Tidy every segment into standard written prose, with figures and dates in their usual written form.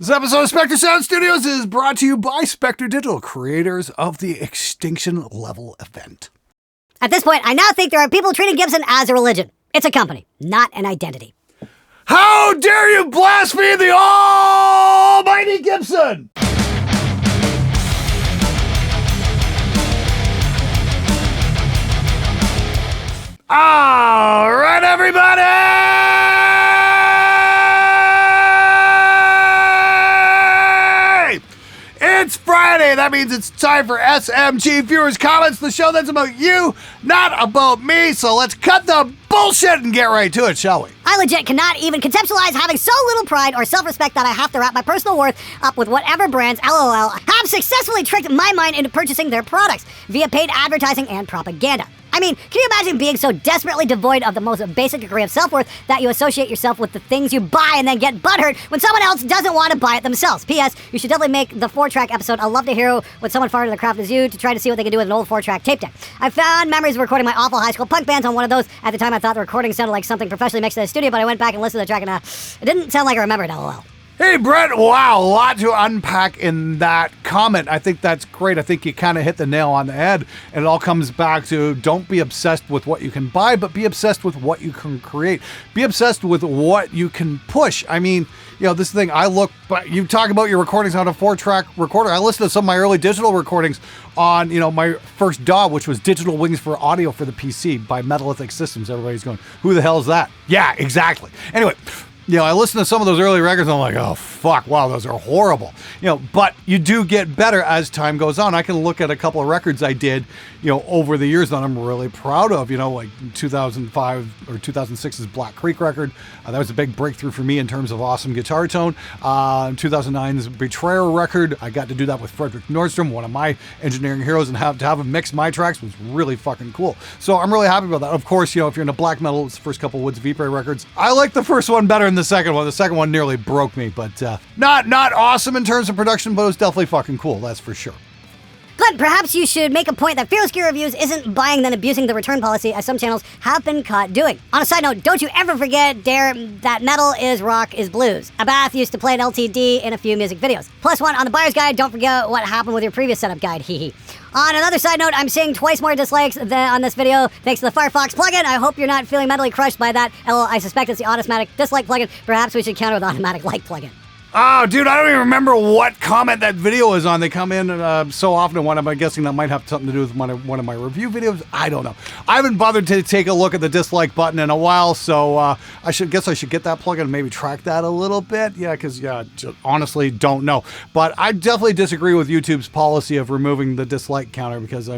This episode of Spectre Sound Studios is brought to you by Spectre Digital, creators of the Extinction Level event. At this point, I now think there are people treating Gibson as a religion. It's a company, not an identity. How dare you blaspheme the almighty Gibson! All right, everybody! It's Friday. That means it's time for SMG Viewers Comments, the show that's about you, not about me. So let's cut the bullshit and get right to it, shall we? I legit cannot even conceptualize having so little pride or self-respect that I have to wrap my personal worth up with whatever brands, LOL, have successfully tricked my mind into purchasing their products via paid advertising and propaganda. I mean, can you imagine being so desperately devoid of the most basic degree of self-worth that you associate yourself with the things you buy and then get butthurt when someone else doesn't want to buy it themselves? P.S. You should definitely make the 4-track episode. I'd love to hear what someone far into the craft as you to try to see what they can do with an old 4-track tape deck. I found memories of recording my awful high school punk bands on one of those. At the time, I thought the recording sounded like something professionally mixed in the studio, but I went back and listened to the track and it didn't sound like I remembered, LOL. Hey, Brett, wow, a lot to unpack in that comment. I think that's great. I think you kind of hit the nail on the head. And it all comes back to don't be obsessed with what you can buy, but be obsessed with what you can create. Be obsessed with what you can push. I mean, you know, this thing, you talk about your recordings on a 4-track recorder. I listened to some of my early digital recordings on, my first DAW, which was Digital Wings for Audio for the PC by Metalithic Systems. Everybody's going, who the hell is that? Yeah, exactly. Anyway, I listened to some of those early records and I'm like, oh, fuck, wow, those are horrible. But you do get better as time goes on. I can look at a couple of records I did, over the years that I'm really proud of, like 2005 or 2006's Black Creek record. That was a big breakthrough for me in terms of awesome guitar tone. 2009's Betrayer record, I got to do that with Frederick Nordstrom, one of my engineering heroes, and to have him mix my tracks was really fucking cool. So I'm really happy about that. Of course, if you're into black metal, it's the first couple of Woods Vipre records. I like the first one better than the second one. The second one nearly broke me, but not awesome in terms of production, but it was definitely fucking cool, that's for sure. Glenn, perhaps you should make a point that Fearless Gear Reviews isn't buying then abusing the return policy as some channels have been caught doing. On a side note, don't you ever forget, dare, that metal is rock is blues. Abath used to play an LTD in a few music videos. +1 on the buyer's guide, don't forget what happened with your previous setup guide, hee. On another side note, I'm seeing twice more dislikes than on this video thanks to the Firefox plugin. I hope you're not feeling mentally crushed by that. LOL, I suspect it's the automatic dislike plugin. Perhaps we should counter with the automatic like plugin. Oh, dude, I don't even remember what comment that video is on. They come in so often, and I'm guessing that might have something to do with one of my review videos. I don't know. I haven't bothered to take a look at the dislike button in a while, so I should get that plugin and maybe track that a little bit. Yeah, because, honestly, don't know. But I definitely disagree with YouTube's policy of removing the dislike counter because,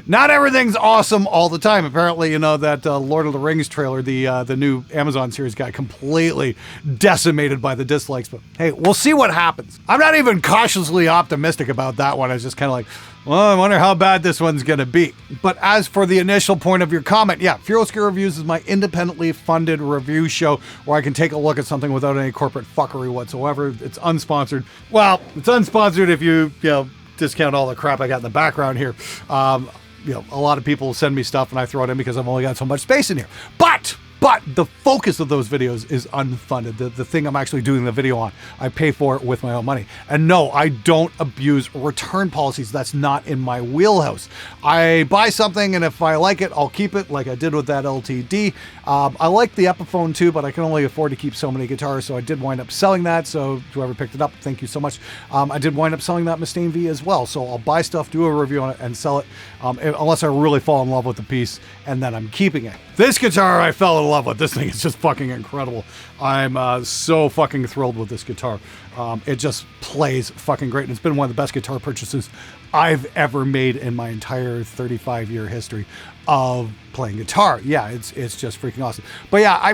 not everything's awesome all the time. Apparently, that Lord of the Rings trailer, the new Amazon series, got completely decimated by the dislikes. But hey, we'll see what happens. I'm not even cautiously optimistic about that one. I was just kind of like, well, I wonder how bad this one's going to be. But as for the initial point of your comment, yeah, Fearless Gear Reviews is my independently funded review show where I can take a look at something without any corporate fuckery whatsoever. It's unsponsored. Well, it's unsponsored if you discount all the crap I got in the background here. A lot of people send me stuff and I throw it in because I've only got so much space in here. But the focus of those videos is unfunded. The thing I'm actually doing the video on, I pay for it with my own money. And no, I don't abuse return policies. That's not in my wheelhouse. I buy something and if I like it, I'll keep it like I did with that LTD. I like the Epiphone too, but I can only afford to keep so many guitars. So I did wind up selling that. So whoever picked it up, thank you so much. I did wind up selling that Mustaine V as well. So I'll buy stuff, do a review on it and sell it unless I really fall in love with the piece and then I'm keeping it. This guitar I fell in love with. This thing is just fucking incredible. I'm so fucking thrilled with this guitar. It just plays fucking great. And it's been one of the best guitar purchases I've ever made in my entire 35-year history of playing guitar. Yeah, it's just freaking awesome. But yeah,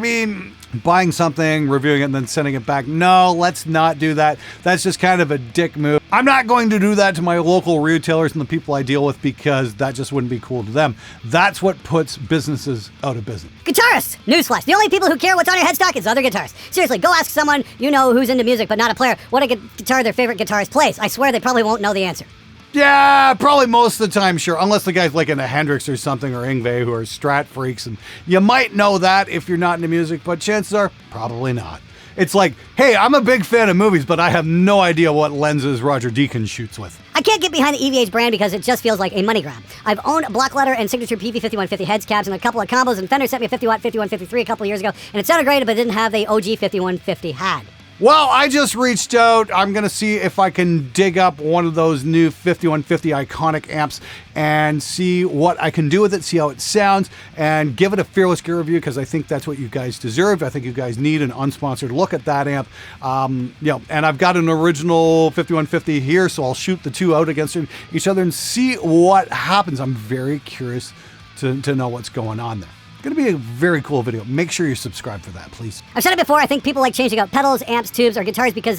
buying something, reviewing it, and then sending it back. No, let's not do that. That's just kind of a dick move. I'm not going to do that to my local retailers and the people I deal with because that just wouldn't be cool to them. That's what puts businesses out of business. Guitarists! Newsflash. The only people who care what's on your headstock is other guitarists. Seriously, go ask someone who's into music but not a player what a guitar their favorite guitarist plays. I swear they probably won't know the answer. Yeah, probably most of the time, sure. Unless the guy's like into Hendrix or something, or Yngwie, who are Strat freaks. And you might know that if you're not into music, but chances are, probably not. It's like, hey, I'm a big fan of movies, but I have no idea what lenses Roger Deakins shoots with. I can't get behind the EVH brand because it just feels like a money grab. I've owned Blackletter and Signature PV5150 heads, cabs, and a couple of combos, and Fender sent me a 50-watt 5153 a couple of years ago, and it sounded great, but it didn't have the OG 5150 had. Well, I just reached out. I'm going to see if I can dig up one of those new 5150 iconic amps and see what I can do with it, see how it sounds, and give it a fearless gear review because I think that's what you guys deserve. I think you guys need an unsponsored look at that amp. And I've got an original 5150 here, so I'll shoot the two out against each other and see what happens. I'm very curious to know what's going on there. Going to be a very cool video. Make sure you're subscribed for that, please. I've said it before, I think people like changing out pedals, amps, tubes, or guitars because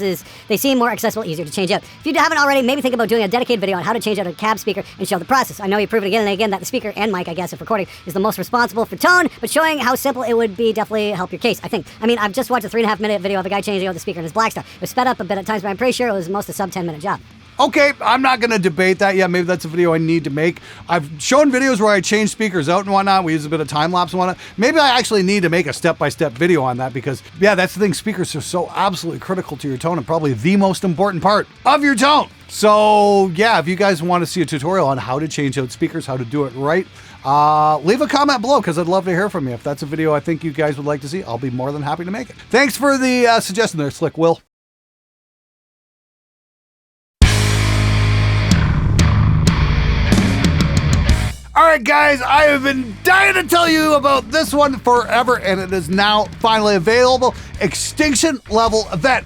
they seem more accessible, easier to change out. If you haven't already, maybe think about doing a dedicated video on how to change out a cab speaker and show the process. I know you've proven again and again that the speaker and mic, I guess, if recording, is the most responsible for tone, but showing how simple it would be definitely help your case, I think. I mean, I've just watched a 3.5-minute video of a guy changing out the speaker in his Blackstar. It was sped up a bit at times, but I'm pretty sure it was most a sub 10-minute job. Okay, I'm not going to debate that yet. Maybe that's a video I need to make. I've shown videos where I change speakers out and whatnot. We use a bit of time lapse and whatnot. Maybe I actually need to make a step-by-step video on that because, yeah, that's the thing. Speakers are so absolutely critical to your tone and probably the most important part of your tone. So, yeah, if you guys want to see a tutorial on how to change out speakers, how to do it right, leave a comment below because I'd love to hear from you. If that's a video I think you guys would like to see, I'll be more than happy to make it. Thanks for the suggestion there, Slick Will. All right, guys, I have been dying to tell you about this one forever, and it is now finally available. Extinction Level Event.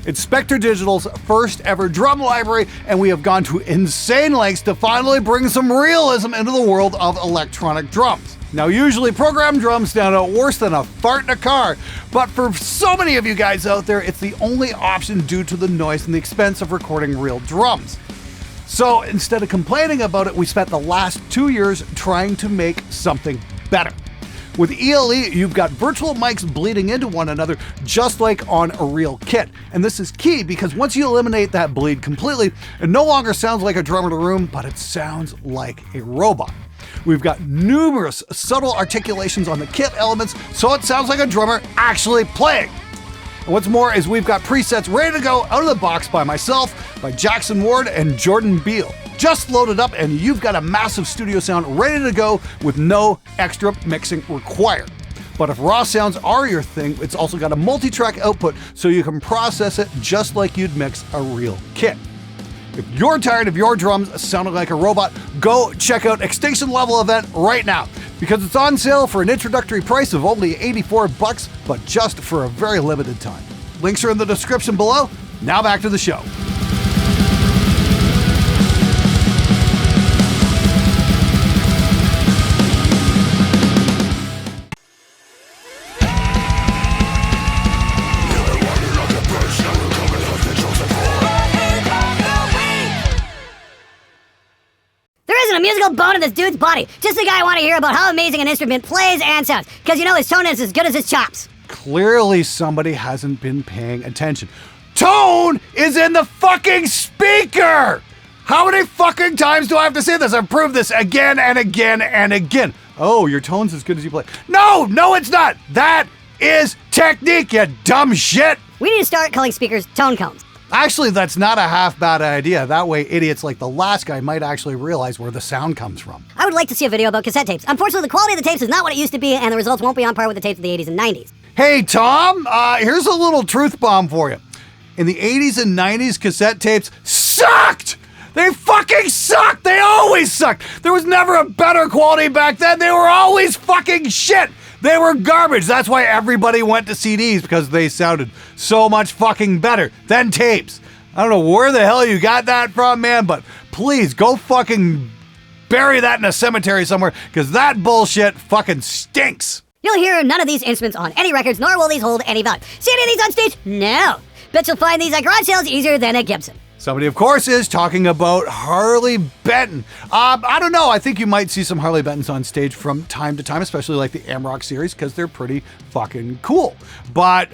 It's Spectre Digital's first ever drum library, and we have gone to insane lengths to finally bring some realism into the world of electronic drums. Now, usually programmed drums sound out worse than a fart in a car, but for so many of you guys out there, it's the only option due to the noise and the expense of recording real drums. So instead of complaining about it, we spent the last 2 years trying to make something better. With ELE, you've got virtual mics bleeding into one another, just like on a real kit. And this is key because once you eliminate that bleed completely, it no longer sounds like a drummer in a room, but it sounds like a robot. We've got numerous subtle articulations on the kit elements, so it sounds like a drummer actually playing. And what's more is we've got presets ready to go out of the box by myself, by Jackson Ward, and Jordan Beal. Just load it up and you've got a massive studio sound ready to go with no extra mixing required. But if raw sounds are your thing, it's also got a multi-track output so you can process it just like you'd mix a real kit. If you're tired of your drums sounding like a robot, go check out Extinction Level Event right now because it's on sale for an introductory price of only $84, but just for a very limited time. Links are in the description below. Now back to the show. A musical bone in this dude's body. Just the guy I want to hear about how amazing an instrument plays and sounds. Because you know his tone is as good as his chops. Clearly somebody hasn't been paying attention. Tone is in the fucking speaker! How many fucking times do I have to say this? I've proved this again and again and again. Oh, your tone's as good as you play. No, it's not. That is technique, you dumb shit. We need to start calling speakers tone cones. Actually, that's not a half bad idea. That way, idiots like the last guy might actually realize where the sound comes from. I would like to see a video about cassette tapes. Unfortunately, the quality of the tapes is not what it used to be, and the results won't be on par with the tapes of the 80s and 90s. Hey, Tom, here's a little truth bomb for you. In the 80s and 90s, cassette tapes sucked! They fucking sucked! They always sucked! There was never a better quality back then. They were always fucking shit! They were garbage. That's why everybody went to CDs, because they sounded so much fucking better than tapes. I don't know where the hell you got that from, man, but please go fucking bury that in a cemetery somewhere, because that bullshit fucking stinks. You'll hear none of ththese instruments on any records, nor will these hold any value. See any of these on stage? No. Bet you'll find these at garage sales easier than a Gibson. Somebody, of course, is talking about Harley Benton. I don't know. I think you might see some Harley Bentons on stage from time to time, especially like the Amrock series, because they're pretty fucking cool. But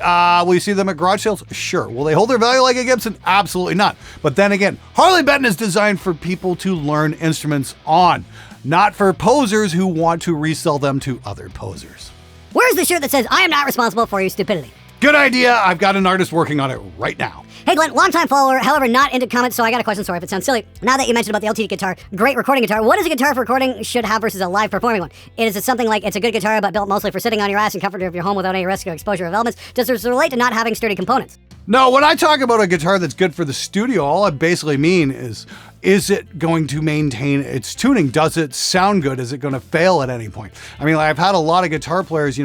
will you see them at garage sales? Sure. Will they hold their value like a Gibson? Absolutely not. But then again, Harley Benton is designed for people to learn instruments on, not for posers who want to resell them to other posers. Where's the shirt that says, I am not responsible for your stupidity? Good idea. I've got an artist working on it right now. Hey Glenn, longtime follower, however not into comments, so I got a question, sorry if it sounds silly. Now that you mentioned about the LT guitar, great recording guitar, what is a guitar for recording should have versus a live performing one? Is it something like it's a good guitar but built mostly for sitting on your ass and comfort of your home without any risk or exposure of elements? Does this relate to not having sturdy components? No, when I talk about a guitar that's good for the studio, all I basically mean is it going to maintain its tuning? Does it sound good? Is it going to fail at any point? I mean, I've had a lot of guitar players,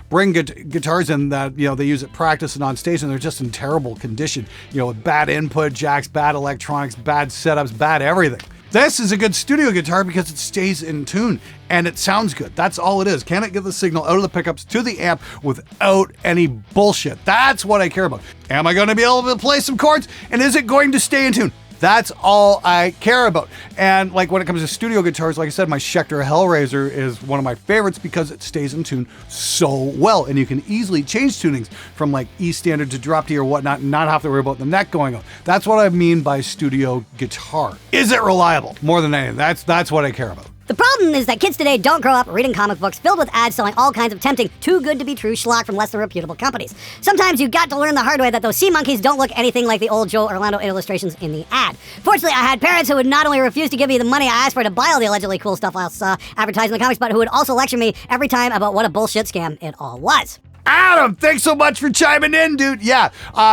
bring guitars in that, they use at practice and on stage, and they're just in terrible condition, with bad input jacks, bad electronics, bad setups, bad everything. This is a good studio guitar because it stays in tune and it sounds good. That's all it is. Can it get the signal out of the pickups to the amp without any bullshit? That's what I care about. Am I going to be able to play some chords? And is it going to stay in tune? That's all I care about. And like when it comes to studio guitars, like I said, my Schecter Hellraiser is one of my favorites because it stays in tune so well. And you can easily change tunings from like E standard to drop D or whatnot and not have to worry about the neck going out. That's what I mean by studio guitar. Is it reliable? More than anything, that's what I care about. The problem is that kids today don't grow up reading comic books filled with ads selling all kinds of tempting, too good to be true schlock from less than reputable companies. Sometimes you got to learn the hard way that those sea monkeys don't look anything like the old Joe Orlando illustrations in the ad. Fortunately, I had parents who would not only refuse to give me the money I asked for to buy all the allegedly cool stuff I saw advertised in the comics, but who would also lecture me every time about what a bullshit scam it all was. Adam, thanks so much for chiming in, dude. Yeah,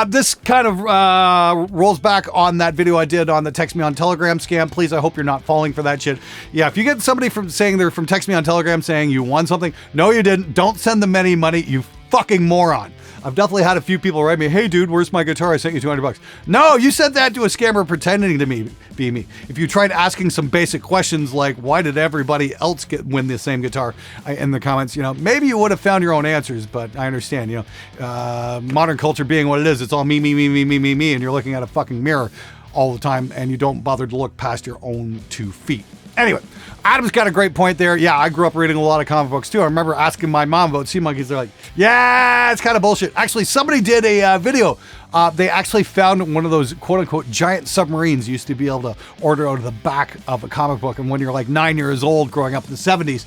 this kind of rolls back on that video I did on the Text Me on Telegram scam. Please, I hope you're not falling for that shit. Yeah, if you get somebody from saying they're from Text Me on Telegram saying you won something, no, you didn't. Don't send them any money, you fucking moron. I've definitely had a few people write me, hey dude, where's my guitar? I sent you $200. No, you sent that to a scammer pretending to be me. If you tried asking some basic questions like, why did everybody else win the same guitar in the comments, maybe you would have found your own answers, but I understand, modern culture being what it is, it's all me, and you're looking at a fucking mirror all the time and you don't bother to look past your own 2 feet. Anyway, Adam's got a great point there. Yeah, I grew up reading a lot of comic books too. I remember asking my mom about sea monkeys. They're like, yeah, it's kind of bullshit. Actually, somebody did a video. They actually found one of those quote unquote giant submarines you used to be able to order out of the back of a comic book. And when you're like 9 years old growing up in the 70s,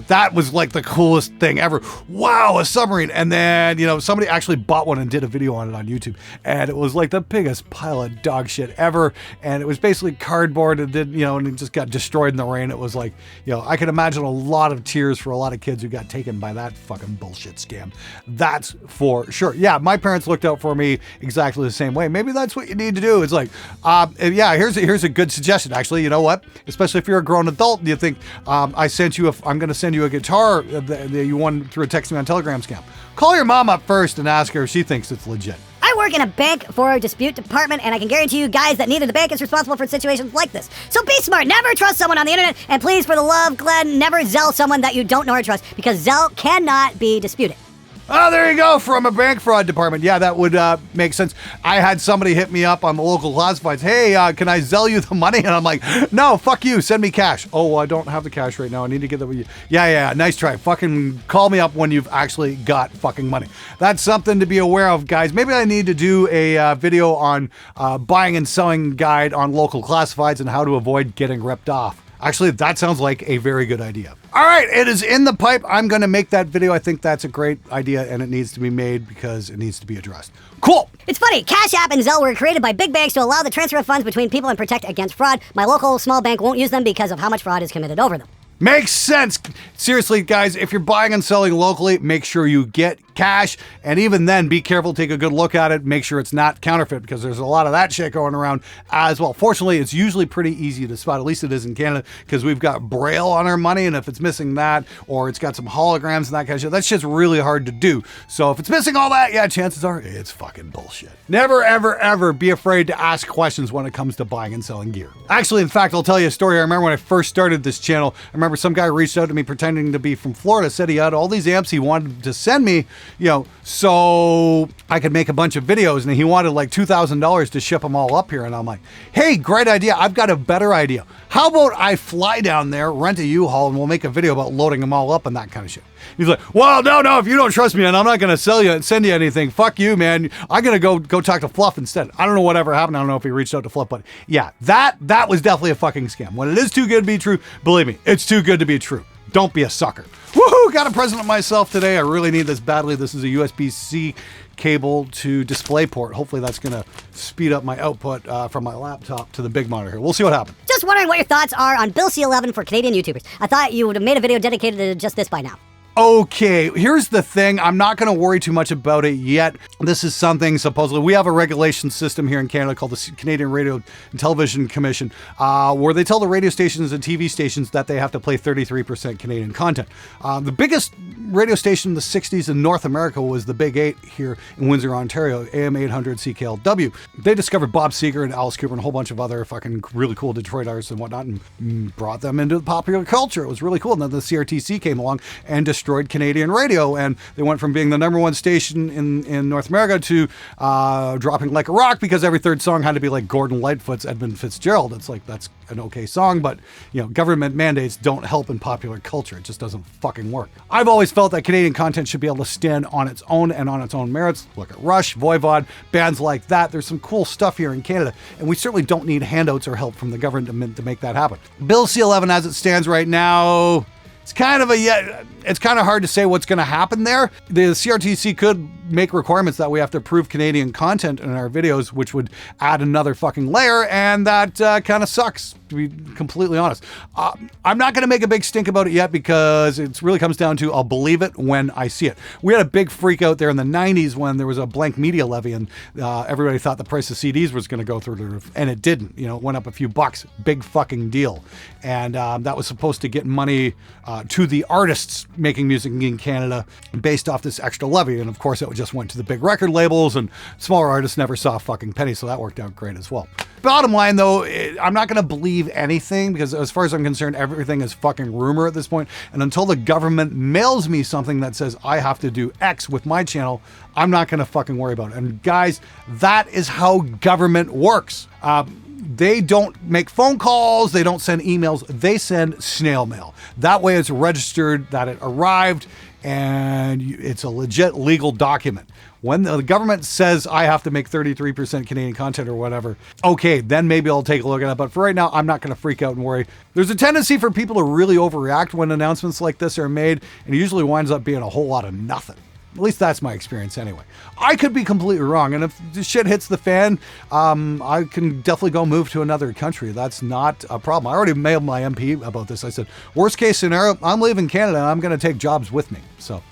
that was like the coolest thing ever. Wow, a submarine. And then, somebody actually bought one and did a video on it on YouTube. And it was like the biggest pile of dog shit ever. And it was basically cardboard and and it just got destroyed in the rain. It was like, I can imagine a lot of tears for a lot of kids who got taken by that fucking bullshit scam. That's for sure. Yeah, my parents looked out for me exactly the same way. Maybe that's what you need to do. It's like, here's a good suggestion. Actually, you know what? Especially if you're a grown adult and you think, I'm going to send you a guitar that you won through a Text Me on Telegram scam. Call your mom up first and ask her if she thinks it's legit. I work in a bank for a dispute department, and I can guarantee you guys that neither the bank is responsible for situations like this. So be smart. Never trust someone on the internet, and please, for the love, Glenn, never Zell someone that you don't know or trust, because Zell cannot be disputed. Oh, there you go, from a bank fraud department. Yeah, that would make sense. I had somebody hit me up on the local classifieds. Hey, can I Zell you the money? And I'm like, no, fuck you. Send me cash. Oh, well, I don't have the cash right now. I need to get that with you. Yeah, nice try. Fucking call me up when you've actually got fucking money. That's something to be aware of, guys. Maybe I need to do a video on buying and selling guide on local classifieds and how to avoid getting ripped off. Actually, that sounds like a very good idea. All right, it is in the pipe. I'm going to make that video. I think that's a great idea, and it needs to be made because it needs to be addressed. Cool. It's funny. Cash App and Zelle were created by big banks to allow the transfer of funds between people and protect against fraud. My local small bank won't use them because of how much fraud is committed over them. Makes sense. Seriously, guys, if you're buying and selling locally, make sure you get cash. And even then, be careful, take a good look at it, make sure it's not counterfeit because there's a lot of that shit going around as well. Fortunately, it's usually pretty easy to spot. At least it is in Canada because we've got Braille on our money. And if it's missing that or it's got some holograms and that kind of shit, that shit's really hard to do. So if it's missing all that, yeah, chances are it's fucking bullshit. Never, ever, ever be afraid to ask questions when it comes to buying and selling gear. Actually, in fact, I'll tell you a story. I remember when I first started this channel, I remember some guy reached out to me pretending to be from Florida, said he had all these amps he wanted to send me, so I could make a bunch of videos, and he wanted like $2,000 to ship them all up here. And I'm like, hey, great idea. I've got a better idea. How about I fly down there, rent a U-Haul, and we'll make a video about loading them all up and that kind of shit. He's like, well, no, if you don't trust me and I'm not going to sell you and send you anything, fuck you, man. I'm going to go talk to Fluff instead. I don't know whatever happened. I don't know if he reached out to Fluff, but yeah, that was definitely a fucking scam. When it is too good to be true, believe me, it's too good to be true. Don't be a sucker. Woohoo! Got a present of myself today. I really need this badly. This is a USB-C cable to DisplayPort. Hopefully that's going to speed up my output from my laptop to the big monitor here. We'll see what happens. Just wondering what your thoughts are on Bill C11 for Canadian YouTubers. I thought you would have made a video dedicated to just this by now. Okay, here's the thing. I'm not going to worry too much about it yet. This is something, supposedly, we have a regulation system here in Canada called the Canadian Radio and Television Commission, where they tell the radio stations and TV stations that they have to play 33% Canadian content. The biggest radio station in the 60s in North America was the Big 8 here in Windsor, Ontario, AM 800 CKLW. They discovered Bob Seger and Alice Cooper and a whole bunch of other fucking really cool Detroit artists and whatnot and brought them into the popular culture. It was really cool. And then the CRTC came along and destroyed Canadian radio, and they went from being the #1 station in North America to dropping like a rock because every third song had to be like Gordon Lightfoot's Edmund Fitzgerald. It's like, that's an okay song, but government mandates don't help in popular culture. It just doesn't fucking work. I've always felt that Canadian content should be able to stand on its own and on its own merits. Look at Rush, Voivod, bands like that. There's some cool stuff here in Canada, and we certainly don't need handouts or help from the government to make that happen. Bill C11 as it stands right now, it's kind of hard to say what's going to happen there. The CRTC could make requirements that we have to approve Canadian content in our videos, which would add another fucking layer, and that kind of sucks, to be completely honest. I'm not going to make a big stink about it yet because it really comes down to I'll believe it when I see it. We had a big freak out there in the 90s when there was a blank media levy, and everybody thought the price of CDs was going to go through the roof, and it didn't. It went up a few bucks. Big fucking deal. And that was supposed to get money to the artists making music in Canada based off this extra levy, and of course it just went to the big record labels, and smaller artists never saw a fucking penny, so that worked out great as well. Bottom line though, I'm not going to believe anything because as far as I'm concerned, everything is fucking rumor at this point, and until the government mails me something that says I have to do X with my channel, I'm not going to fucking worry about it. And guys, that is how government works. They don't make phone calls, they don't send emails, they send snail mail. That way it's registered that it arrived and it's a legit legal document. When the government says I have to make 33% Canadian content or whatever, okay, then maybe I'll take a look at it. But for right now, I'm not going to freak out and worry. There's a tendency for people to really overreact when announcements like this are made, and it usually winds up being a whole lot of nothing. At least that's my experience anyway. I could be completely wrong, and if this shit hits the fan, I can definitely go move to another country. That's not a problem. I already mailed my MP about this. I said, worst case scenario, I'm leaving Canada and I'm going to take jobs with me. So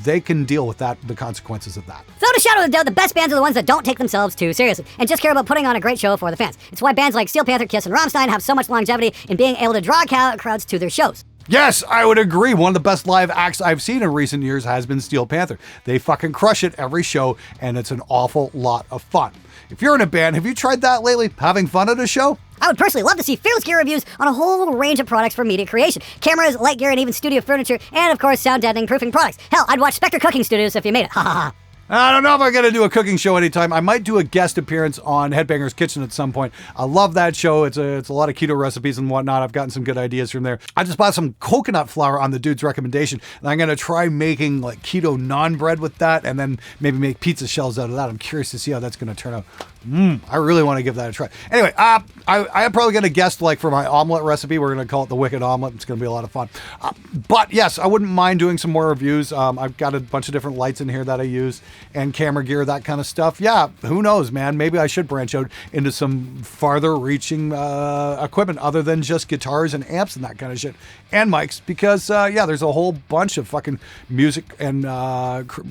they can deal with that, the consequences of that. Without a shadow of a doubt, the best bands are the ones that don't take themselves too seriously and just care about putting on a great show for the fans. It's why bands like Steel Panther, Kiss, and Rammstein have so much longevity in being able to draw crowds to their shows. Yes, I would agree. One of the best live acts I've seen in recent years has been Steel Panther. They fucking crush it every show, and it's an awful lot of fun. If you're in a band, have you tried that lately? Having fun at a show? I would personally love to see Fearless Gear reviews on a whole range of products for media creation. Cameras, light gear, and even studio furniture, and of course, sound deadening proofing products. Hell, I'd watch Spectre Cooking Studios if you made it. Ha ha ha. I don't know if I'm going to do a cooking show anytime. I might do a guest appearance on Headbanger's Kitchen at some point. I love that show. It's a lot of keto recipes and whatnot. I've gotten some good ideas from there. I just bought some coconut flour on the dude's recommendation, and I'm going to try making like keto naan bread with that, and then maybe make pizza shells out of that. I'm curious to see how that's going to turn out. I really want to give that a try. Anyway, I'm probably going to guest like for my omelet recipe. We're going to call it the Wicked Omelet. It's going to be a lot of fun. But yes, I wouldn't mind doing some more reviews. I've got a bunch of different lights in here that I use and camera gear, that kind of stuff. Yeah, who knows, man? Maybe I should branch out into some farther reaching equipment other than just guitars and amps and that kind of shit and mics because, yeah, there's a whole bunch of fucking music and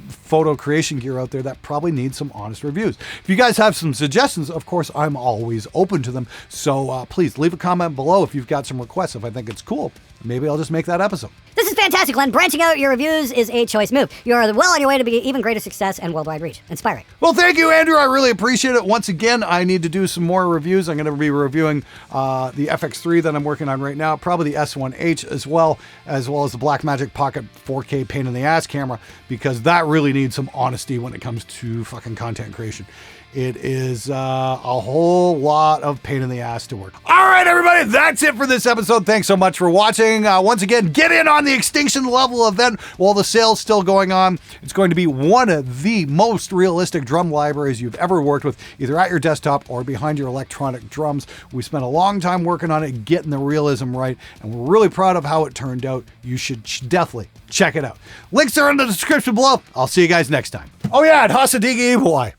photo creation gear out there that probably needs some honest reviews. If you guys have some suggestions, of course, I'm always open to them. So please leave a comment below if you've got some requests. If I think it's cool, maybe I'll just make that episode. This is fantastic, Glenn. Branching out your reviews is a choice move. You're well on your way to be even greater success and worldwide reach. Inspiring. Well, thank you, Andrew. I really appreciate it. Once again, I need to do some more reviews. I'm going to be reviewing the FX3 that I'm working on right now, probably the S1H as well as the Blackmagic Pocket 4K pain in the ass camera, because that really needs some honesty when it comes to fucking content creation. it is a whole lot of pain in the ass to work. All right, everybody, that's it for this episode. Thanks so much for watching. Once again, get in on the Extinction Level event while the sale's still going on. It's going to be one of the most realistic drum libraries you've ever worked with, either at your desktop or behind your electronic drums. We spent a long time working on it, getting the realism right, and we're really proud of how it turned out. You should definitely check it out. Links are in the description below. I'll see you guys next time. Oh yeah, and Hasadigi Ibuai.